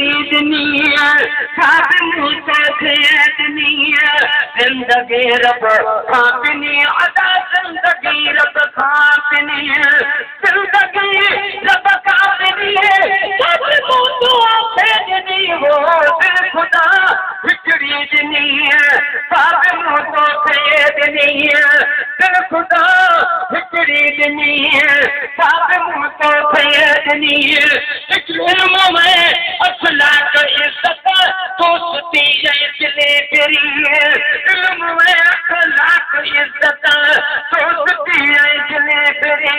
हिकड़ी दुनिया साथ दुनिया जिंदगी रब खापिनी अदा जिंदगी रब खापिनी जिंदगी रब खापिनी सब तो आखिरी हो खुदा हिकड़ी दुनिया साथ तो दुनिया दिल खुदा हिकड़ी दुनिया साथ तो दुनिया इल्म में अखलाक इज्जत दोस्ती जैसे तेरी इल्म में अखलाक इज्जत दोस्ती जैसे तेरी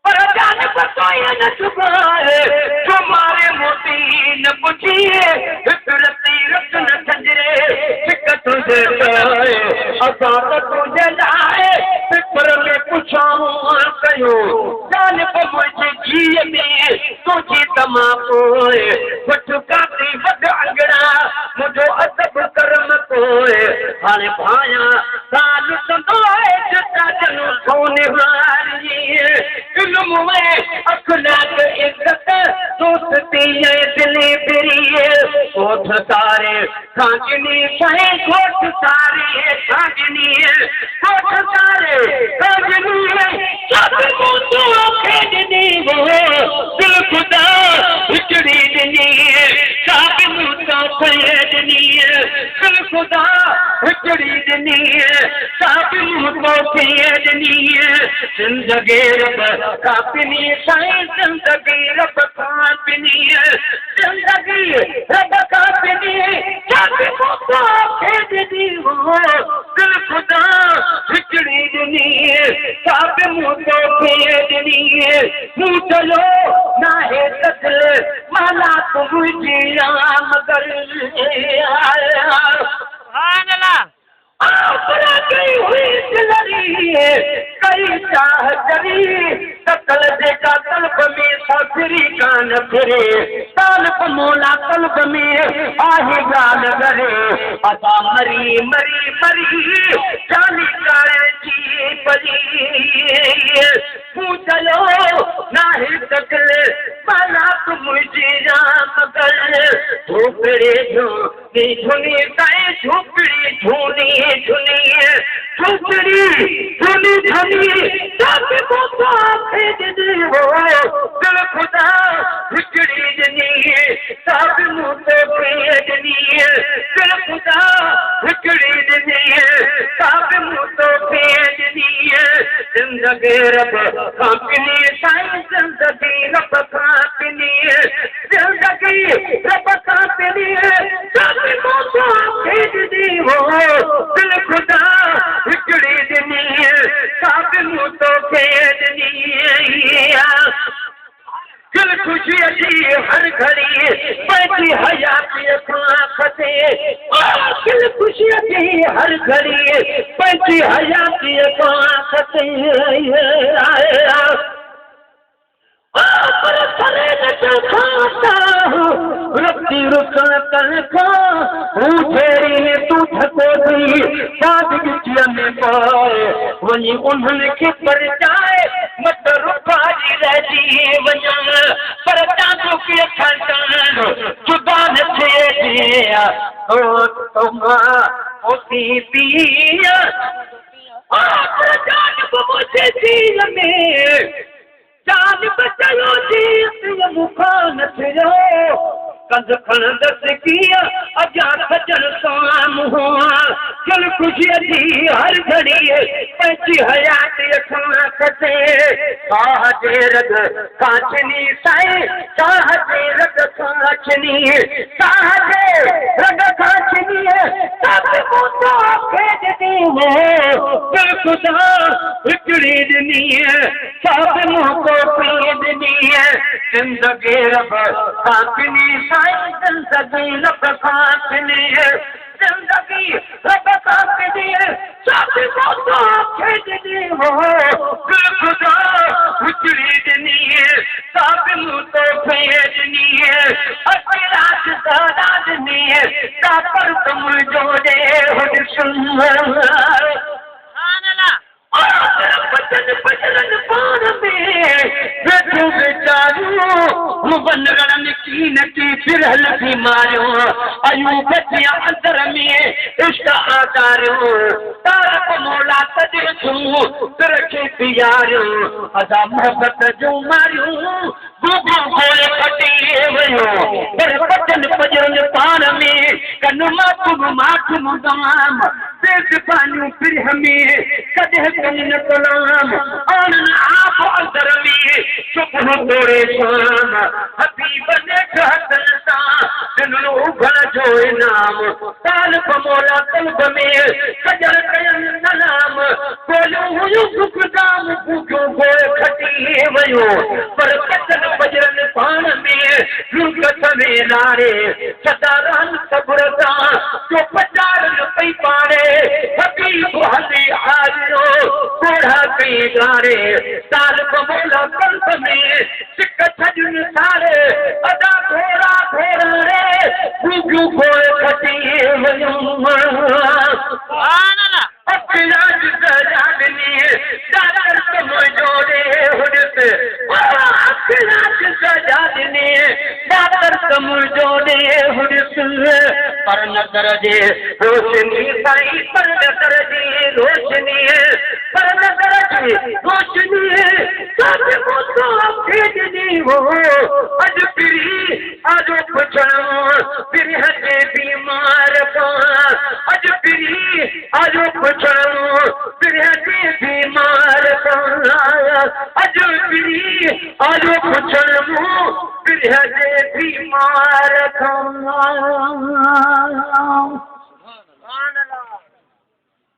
पर जान बताए न चुकाए तुम्हारे मोती न पूछिए रत्ती रत्न खंजरे तुझे असात तुझे लाए फिक्र में पुछाऊं कयो जान को मुझे जीए में तुझी तमाकोए फटकाती वड अंगड़ा मुझो अदब कर्म कोए हाने भाया साल संदोए जता जनु सोने वारी इल्म में अखलाक इज्जत दोस्ती है दिले फिरी ओठ सारे कांचनी सहे कोठ सारे कांचनी कोठ सारे कांचनी सब तो खेदनी हो दिल खुदा हिकड़ी दनी सब तो खेदनी दिल खुदा हिकड़ी दनी सब तो खेदनी जिंदगी रब कापिनी साईं जिंदगी रब कापिनी जिंदगी रब कापिनी सब तो खेदनी हो दिल खुदा हिकड़ी दनी सब तो खेदनी मुँह चलो ना है तकल माला तुम जिया मगर आपरा गई हुई दिलरी कई चाह करी तकल देखा तलब में सफरी कान फिरे तालब मोला तलब में आहे गाल करे अदा मरी मरी मरी जानी काले जी परी पूछलो नाही तकल माला तुम जिया मगर झोपड़े झोनी झुनी काए झोपड़ी झोनी झुनी झोपड़ी झुनी झुनी सब को खेदनी हो दिल खुदा हिकड़ी दनी सब तो खेदनी दिल खुदा हिकड़ी दनी सब तो खेदनी जिंदगी रब कापिनी साईं जिंदगी रब कापिनी जिंदगी रब कापिनी सब तो खेदनी हो दिल खुदा हिकड़ी दनी सब तो खेदनी दिल खुशी अची हर घड़ी पैसी हयाती आँखते दिल खुशी अची हर घड़ी पैसी हयाती आँखते पर सरे न खाता रत्ती रुकन तनखा उठेरी तू ठको दी साथ गिचिया में पाए वही उन्हनि खे पर जाए मत रुपाजी रहती वञा पर चांदो के खंडन जुदा न थिए दिया ओ तुमा ओसी पिया आप जान मुझे दिल में जान बचलो जी मुखान थियो कंध खण दस किया अजा सजन साम हुआ चल खुशी थी हर घड़ी पैसी हयात अखा कटे साह जे रग कांचनी साईं साह जे रग कांचनी साह जे रग कांचनी सब को तो खेदनी हो दिल खुदा हिकड़ी दनी सब को खेदनी जिंदगी रब कांचनी जिंदगी रब कापिनी जिंदगी रब कापिनी सब को खेदनी हो दिल खुदा हिकड़ी दनी सब तो खेदनी अखिरात दादानी का पर तुम जो दे हुद सुन पजरन पान में वेठो बेचारो मुबनगरन की नकी फिरहल बीमारियों अयूब जे अंदर में इश्क आदारियों तारक मौला तजरसू तरखे पियारियों अदा मोहब्बत जो मारियों गुगु गोले फटी वयो पर पटन पजरन पान में कनु माठ मुदाम देख पानियों फिर हमें कदे कन न कलाम आनन आप अंदर में सुबह तोड़े शाम हबीब ने कहतन सा जिन्नो भला जो नाम तालब मौला तलब में कजर कयन सलाम बोलो हुयो सुख दाम भूखो गोए खटी वयो पर पटन पजरन पान में रुकत में लारे सदारन सब्र सा जो पचार पई पाड़े हबीब हले आयो कोढ़ा के गारे तालब मौला कल्ब में सिक छजन सारे अदा घोड़ा घोड़ा रे भूखो गोए खटी वयो आना अखिलाज सजादनी दादर तुम जोड़े हुदस अखिलाज सजादनी दादर तुम जोड़े हुदस पर नजर जे रोशनी साई पर नजर जे रोशनी पर नजर जे रोशनी सब मुझको भेजनी हो अज फिरी आजो पुछणो फिर हजे बीमार का अज फिरी आजो पुछणो फिर हजे बीमार का अज फिरी आजो पुछणो फिर हजे बीमार का